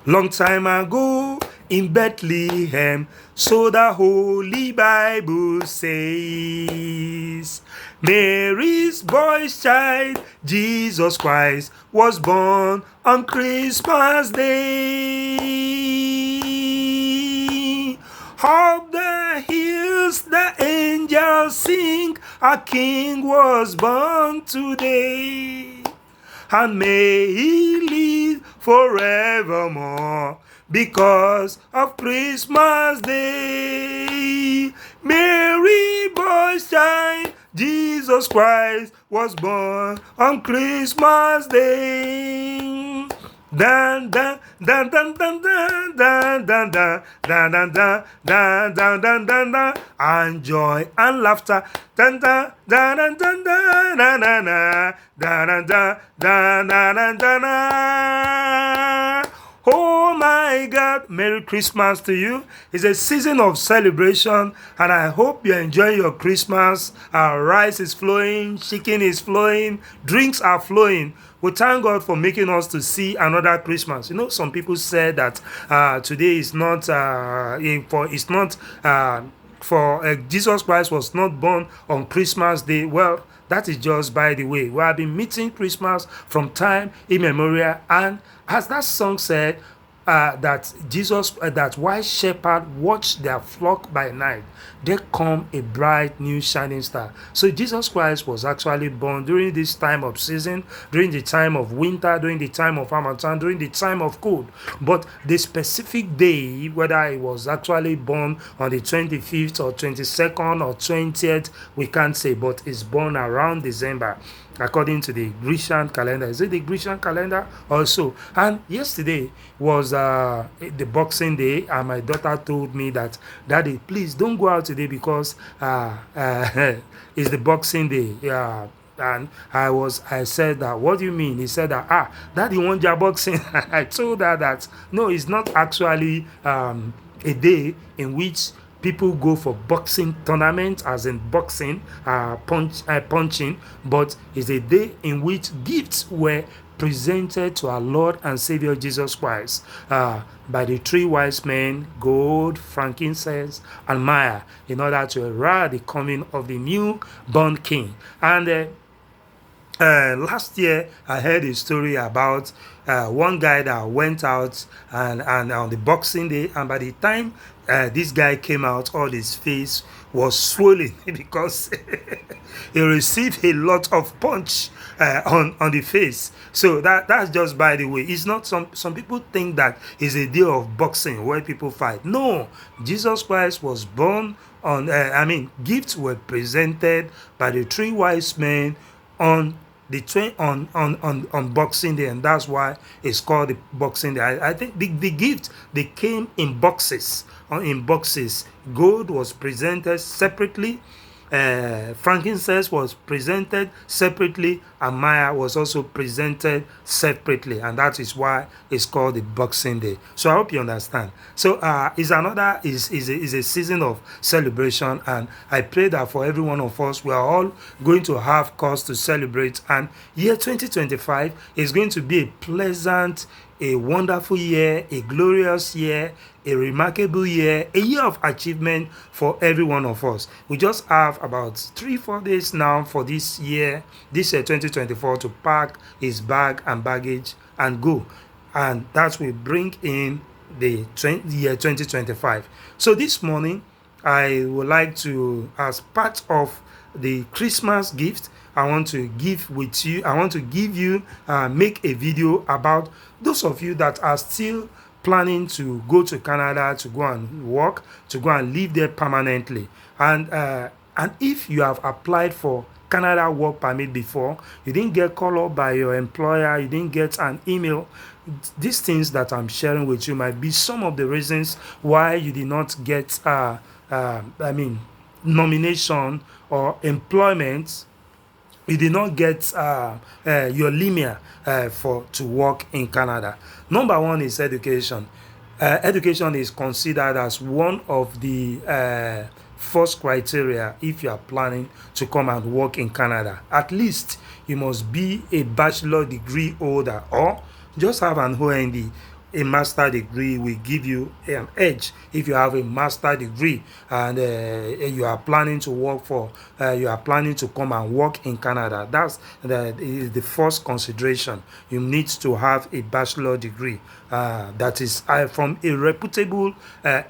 Long time ago in Bethlehem, so the Holy Bible says, Mary's boy's child, Jesus Christ, was born on Christmas Day. Up the hills the angels sing, a king was born today. And may he live forevermore because of Christmas Day. Mary, boy's child, Jesus Christ was born on Christmas Day. Dan dan dan dan dan dan dan dan dan dan dan dan dan dan dan dan dan, and joy and laughter. Dan dan dan dan dan dan dan dan dan dan dan dan dan. Oh my God, Merry Christmas to you. It's a season of celebration, and I hope you enjoy your Christmas. Rice is flowing, chicken is flowing, drinks are flowing. We thank God for making us to see another Christmas. You know, some people said that today is not for Jesus Christ was not born on Christmas Day. Well, that is just by the way. We have been meeting Christmas from time immemorial, and as that song said, that wise shepherd watched their flock by night, there come a bright new shining star. So Jesus Christ was actually born during this time of season, during the time of winter, during the time of harmattan, during the time of cold. But the specific day, whether it was actually born on the 25th or 22nd or 20th, we can't say, but it's born around December, according to the Grecian calendar. Is it the Grecian calendar also? And yesterday was the Boxing Day, and my daughter told me that, Daddy, please don't go out today because it's the Boxing Day. And I said that, what do you mean? He said that, Daddy want your boxing. I told her that no, it's not actually a day in which people go for boxing tournament, as in boxing, punching, but it's a day in which gifts were presented to our Lord and Savior Jesus Christ by the three wise men, gold, frankincense, and myrrh, in order to herald the coming of the newborn King. And last year, I heard a story about one guy that went out and on the Boxing Day, and by the time this guy came out, all his face was swollen because he received a lot of punch on the face. So that's just by the way. It's not some people think that it's a day of boxing where people fight. No, Jesus Christ was born on. Gifts were presented by the three wise men on on Boxing Day, and that's why it's called the Boxing Day. I think the gift, they came in boxes. Gold was presented separately, frankincense was presented separately, and myrrh was also presented separately, and that is why it's called the Boxing Day. So I hope you understand. So is a season of celebration, and I pray that for every one of us, we are all going to have cause to celebrate. And year 2025 is going to be a pleasant, a wonderful year, a glorious year, a remarkable year, a year of achievement for every one of us. We just have about 3-4 days now for this year 2024, to pack his bag and baggage and go, and that will bring in the year 2025. So this morning, I would like to, as part of the Christmas gift, I want to give you make a video about those of you that are still planning to go to Canada, to go and work, to go and live there permanently. And if you have applied for Canada work permit before, you didn't get called up by your employer, you didn't get an email, these things that I'm sharing with you might be some of the reasons why you did not get nomination or employment. You did not get your LIMIA to work in Canada. Number one is education. Education is considered as one of the first criteria if you are planning to come and work in Canada. At least you must be a bachelor degree holder or just have an OND. a master degree will give you an edge. If you have a master degree and you are planning to work for you are planning to come and work in Canada, that's the first consideration. You need to have a bachelor degree that is from a reputable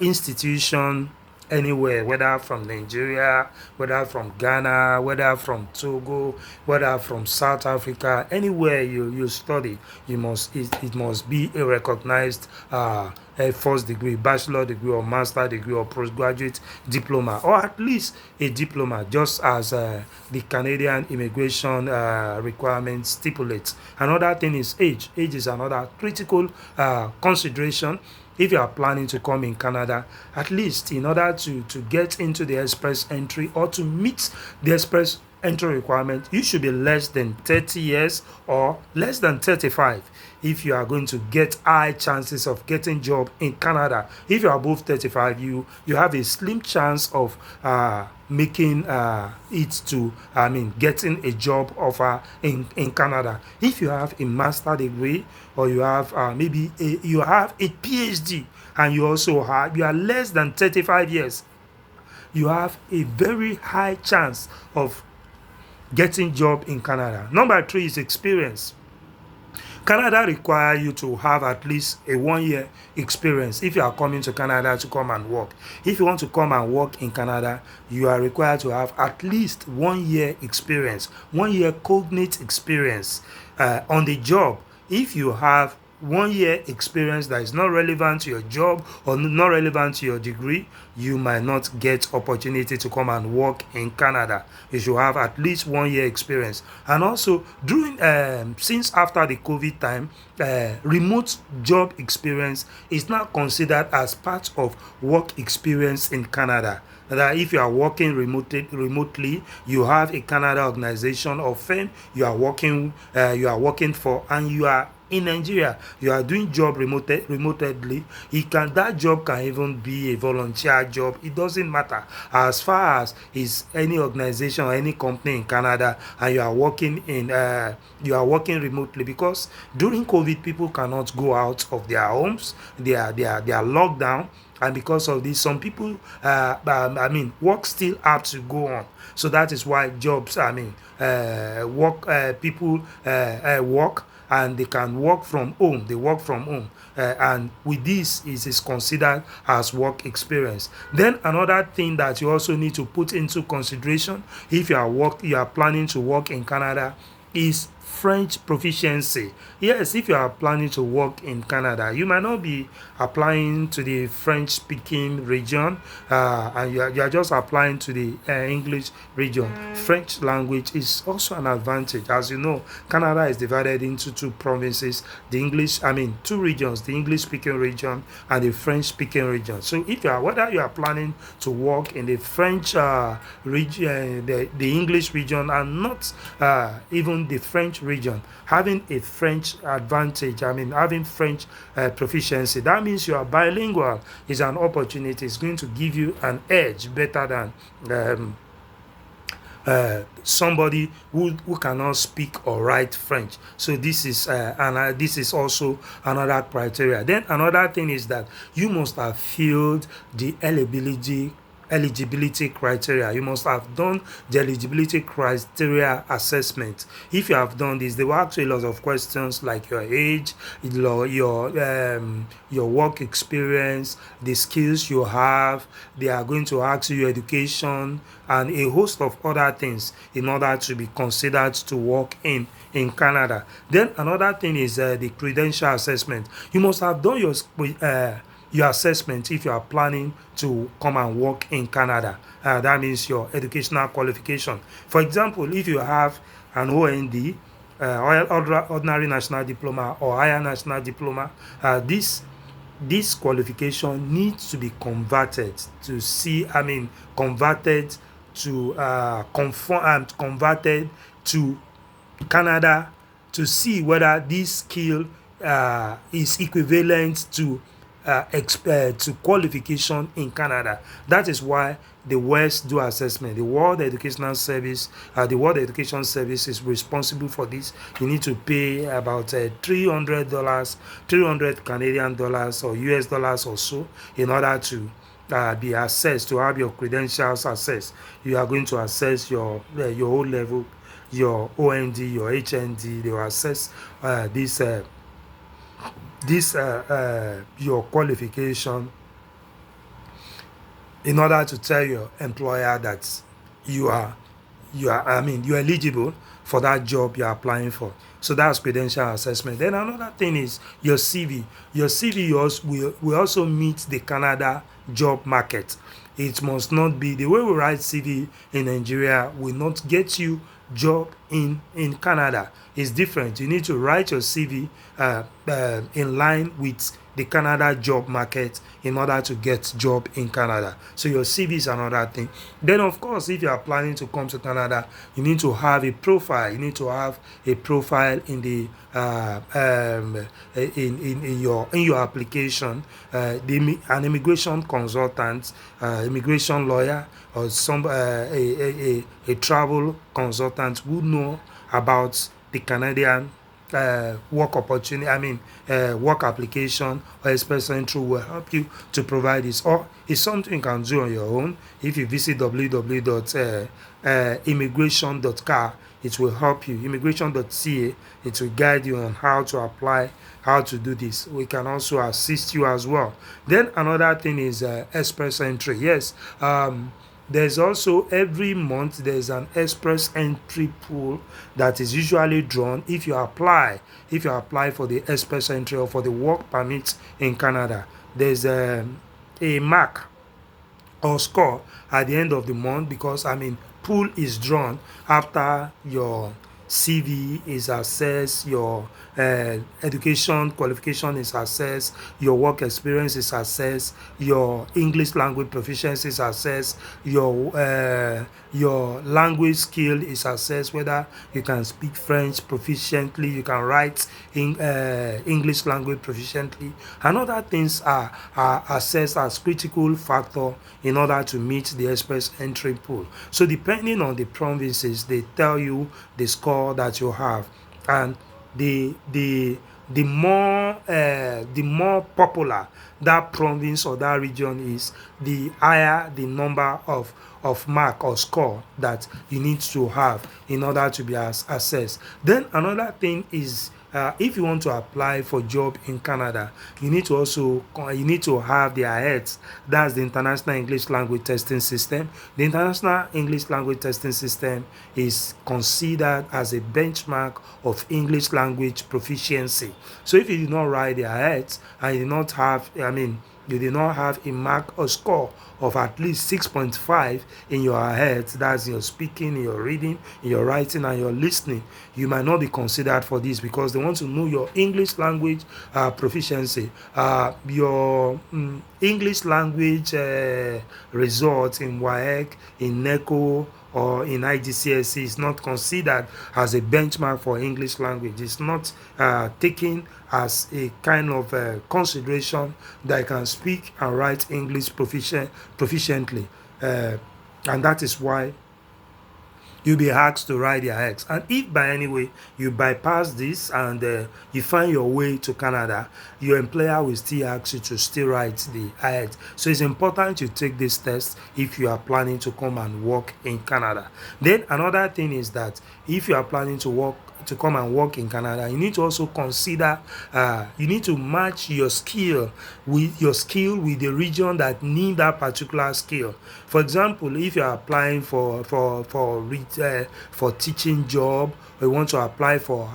institution anywhere, whether from Nigeria, whether from Ghana, whether from Togo, whether from South Africa, anywhere you study, it must be a recognized a first degree, bachelor degree or master degree or postgraduate diploma, or at least a diploma, just as the Canadian immigration requirements stipulates. Another thing is age. Age is another critical consideration. If you are planning to come in Canada, at least in order to get into the express entry or to meet the express entry requirement, you should be less than 30 years or less than 35 if you are going to get high chances of getting job in Canada. If you are above 35, you have a slim chance of making it to, getting a job offer in Canada. If you have a master degree or you have you have a PhD and you are less than 35 years, you have a very high chance of getting job in Canada. Number 3 is experience. Canada require you to have at least a 1 year experience if you are coming to Canada to come and work. If you want to come and work in Canada, you are required to have at least 1 year experience, 1 year cognate experience on the job. If you have 1 year experience that is not relevant to your job or not relevant to your degree, you might not get opportunity to come and work in Canada. You should have at least 1 year experience. And also during since after the COVID time, remote job experience is now considered as part of work experience in Canada. That if you are working remotely, you have a Canada organization or firm you are working for, and you are in Nigeria, you are doing job remotely. That job can even be a volunteer job. It doesn't matter as far as is any organization or any company in Canada, and you are working remotely, because during COVID people cannot go out of their homes. They are locked down. And because of this, some people, work still have to go on. So that is why jobs, people work, and they can work from home. They work from home. And with this, it is considered as work experience. Then another thing that you also need to put into consideration if you are planning to work in Canada is French proficiency. Yes, if you are planning to work in Canada, you might not be applying to the French speaking region, and you are just applying to the English region. French language is also an advantage. As you know, Canada is divided into two provinces, two regions, the English speaking region and the French speaking region. So whether you are planning to work in the French region, the English region, and not even the French region, having a French advantage, having French proficiency, that means you are bilingual, is an opportunity. It's going to give you an edge better than somebody who cannot speak or write French. So this is also another criteria. Then another thing is that you must have filled the eligibility criteria. You must have done the eligibility criteria assessment. If you have done this, they will ask you a lot of questions like your age, your work experience, the skills you have. They are going to ask you your education and a host of other things in order to be considered to work in Canada. Then another thing is the credential assessment. You must have done your assessment if you are planning to come and work in Canada. That means your educational qualification. For example, if you have an OND, ordinary national diploma or higher national diploma, this qualification needs to be converted to Canada to see whether this skill is equivalent to to qualification in Canada. That is why the West do assessment. The World Educational Service, the World Education Service is responsible for this. You need to pay about $300, 300 Canadian dollars or US dollars or so in order to be assessed, to have your credentials assessed. You are going to assess your O level, your OND, your HND. They will assess your qualification in order to tell your employer that you're eligible for that job you're applying for. So that's credential assessment. Then another thing is your CV. Your CV will also meet the Canada job market. It must not be the way we write CV in Nigeria will not get you job in Canada. It's different. You need to write your CV in line with the Canada job market in order to get job in Canada. So your CV is another thing. Then of course, if you are planning to come to Canada, you need to have a profile. You need to have a profile in the in your application. An immigration consultant, immigration lawyer, or a travel consultant who know about the Canadian work opportunity, work application or express entry will help you to provide this. Or it's something you can do on your own. If you visit www.immigration.ca, it will help you. Immigration.ca, it will guide you on how to apply, how to do this. We can also assist you as well. Then another thing is express entry. Yes, there's also every month there's an express entry pool that is usually drawn if you apply for the express entry or for the work permit in Canada. There's a mark or score at the end of the month, because pool is drawn after your CV is assessed, your education qualification is assessed, your work experience is assessed, your English language proficiency is assessed, your language skill is assessed, whether you can speak French proficiently, you can write in English language proficiently, and other things are assessed as critical factor in order to meet the express entry pool. So depending on the provinces, they tell you the score that you have, and the more popular that province or that region is, the higher the number of mark or score that you need to have in order to be assessed. Then another thing is, if you want to apply for job in Canada, you need to have the IELTS. That's the International English Language Testing System. The International English Language Testing System is considered as a benchmark of English language proficiency. So if you did not write the IELTS and you did not have a mark or score of at least 6.5 in your head, that's your speaking, your reading, your writing, and your listening, you might not be considered for this, because they want to know your English language proficiency. Your English language results in WAEC, in NECO, or in IGCSE is not considered as a benchmark for English language. It's not taken as a kind of consideration that I can speak and write English proficiently. And that is why you'll be asked to write the IELTS. And if by any way you bypass this and you find your way to Canada, your employer will still ask you to still write the IELTS. So it's important you take this test if you are planning to come and work in Canada. Then another thing is that if you are planning to come and work in Canada, you need to also consider, you need to match your skill with the region that need that particular skill. For example, if you are applying for teaching job, or you want to apply for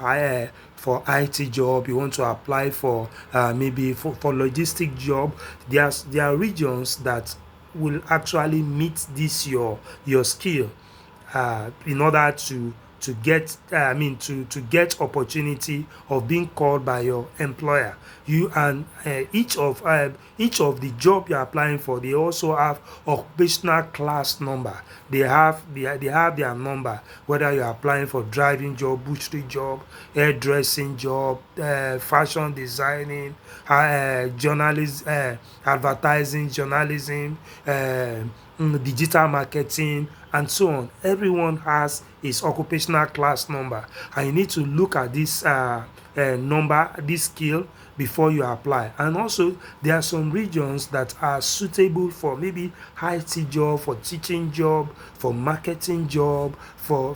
IT job, you want to apply for maybe for logistic job, there are regions that will actually meet this your skill in order to get to get opportunity of being called by your employer. You and each of the job you're applying for, they also have occupational class number. They have their number, whether you're applying for driving job, butchery job, hairdressing job, fashion designing, journalism, advertising, journalism, digital marketing, and so on. Everyone has his occupational class number, and you need to look at this number, this skill, before you apply. And also, there are some regions that are suitable for maybe IT job, for teaching job, for marketing job, for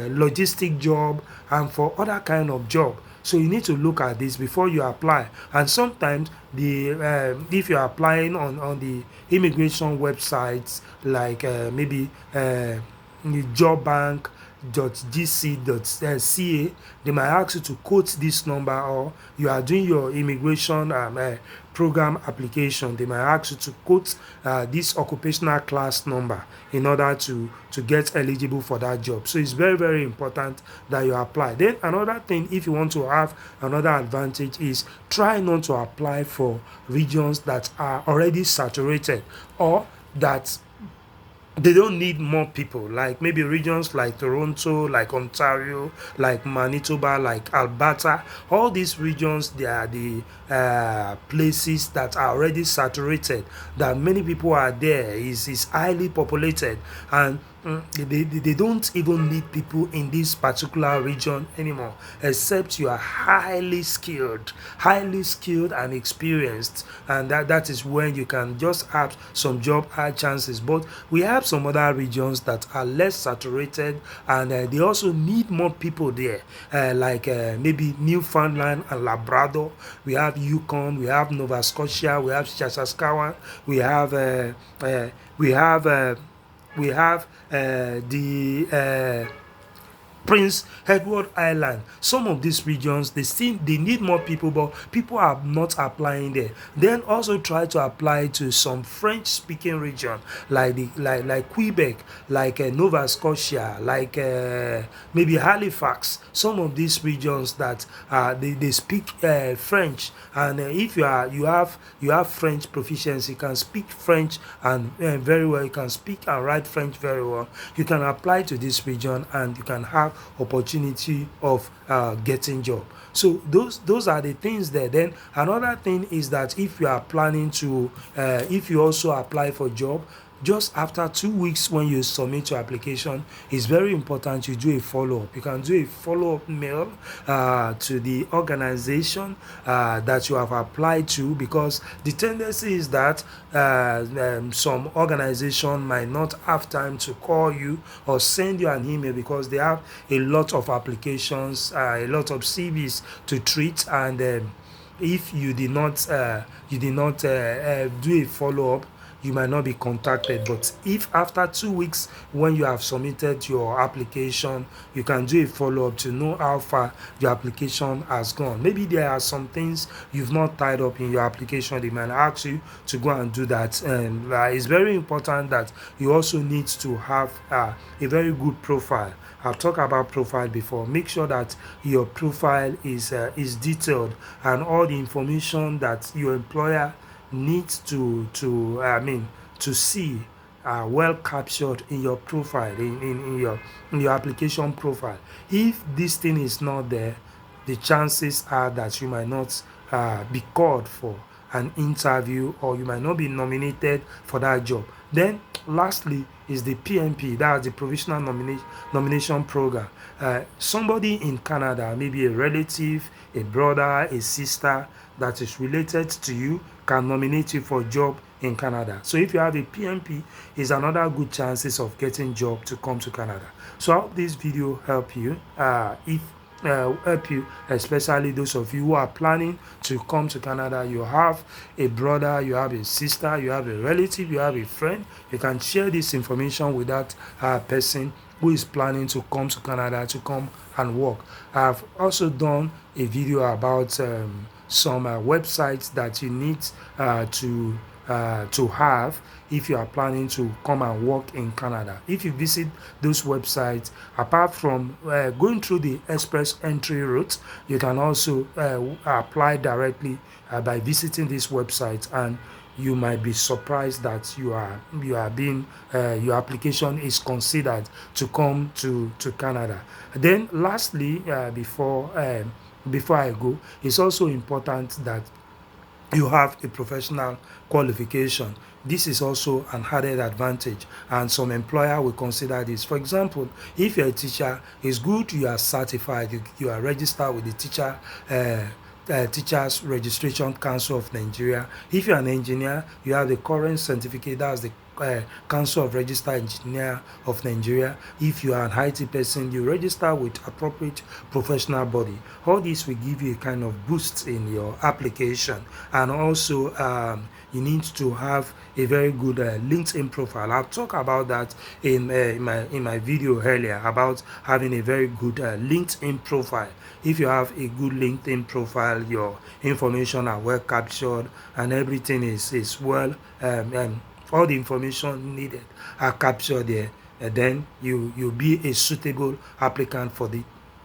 logistic job, and for other kind of job. So you need to look at this before you apply. And sometimes if you're applying on the immigration websites, like maybe jobbank.gc.ca, they might ask you to quote this number, or you are doing your immigration program application, they might ask you to quote this occupational class number in order to get eligible for that job. So it's very, very important that you apply. Then another thing, if you want to have another advantage, is try not to apply for regions that are already saturated, or that they don't need more people, like maybe regions like Toronto, like Ontario, like Manitoba, like Alberta. All these regions, they are the places that are already saturated, that many people are there, is highly populated, and they don't even need people in this particular region anymore, except you are highly skilled and experienced, and that is when you can just have some job chances. But we have some other regions that are less saturated, and they also need more people there, like maybe Newfoundland and Labrador. We have Yukon, we have Nova Scotia, we have Saskatchewan, we have the Prince Edward Island. Some of these regions, they need more people, but people are not applying there. Then also try to apply to some French speaking region, like Quebec, like Nova Scotia, like maybe Halifax. Some of these regions that they speak French, and if you have French proficiency, you can speak French and very well, you can speak and write French very well, you can apply to this region and you can have opportunity of getting job. So those are the things there. Then another thing is that if you are planning to if you also apply for job, just after 2 weeks when you submit your application, it's very important you do a follow-up. You can do a follow-up mail to the organization that you have applied to, because the tendency is that some organization might not have time to call you or send you an email, because they have a lot of applications, a lot of CVs to treat, and if you did not do a follow-up, you might not be contacted. But if after 2 weeks when you have submitted your application, you can do a follow-up to know how far your application has gone. Maybe there are some things you've not tied up in your application, they might ask you to go and do that. And it's very important that you also need to have a very good profile. I've talked about profile before. Make sure that your profile is detailed, and all the information that your employer needs to see well captured in your profile, in your application profile. If this thing is not there, the chances are that you might not be called for an interview, or you might not be nominated for that job. Then lastly is the PNP, that's the provisional nomination program. Somebody in Canada, maybe a relative, a brother, a sister that is related to you, can nominate you for a job in Canada. So if you have a PNP, is another good chances of getting job to come to Canada. So I hope this video help you. Help you, especially those of you who are planning to come to Canada. You have a brother, you have a sister, you have a relative, you have a friend. You can share this information with that person who is planning to come to Canada to come and work. I've also done a video about some websites that you need to to have if you are planning to come and work in Canada. If you visit those websites, apart from going through the express entry route, you can also apply directly by visiting this website, and you might be surprised that you are being your application is considered to come to Canada. Then lastly, before I go, it's also important that you have a professional qualification. This is also an added advantage, and some employer will consider this. For example, if you're a teacher, it's good you are certified, you are registered with the Teachers Registration Council of Nigeria. If you're an engineer, you have the current certificate, that's the Council of Registered Engineer of Nigeria. If you are an IT person, you register with appropriate professional body. All this will give you a kind of boost in your application, and also you need to have a very good LinkedIn profile. I've talked about that in my video earlier about having a very good LinkedIn profile. If you have a good LinkedIn profile, your information are well captured and everything is well all the information needed are captured there, and then you'll be a suitable applicant for the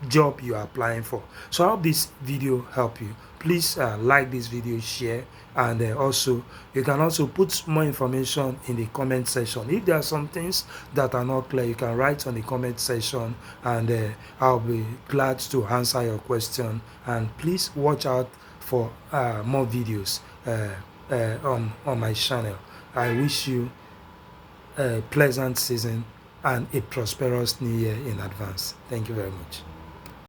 job you are applying for. So I hope this video help you. Please like this video, share, and also you can also put more information in the comment section. If there are some things that are not clear, you can write on the comment section, and I'll be glad to answer your question. And please watch out for more videos on my channel. I wish you a pleasant season and a prosperous new year in advance. Thank you very much.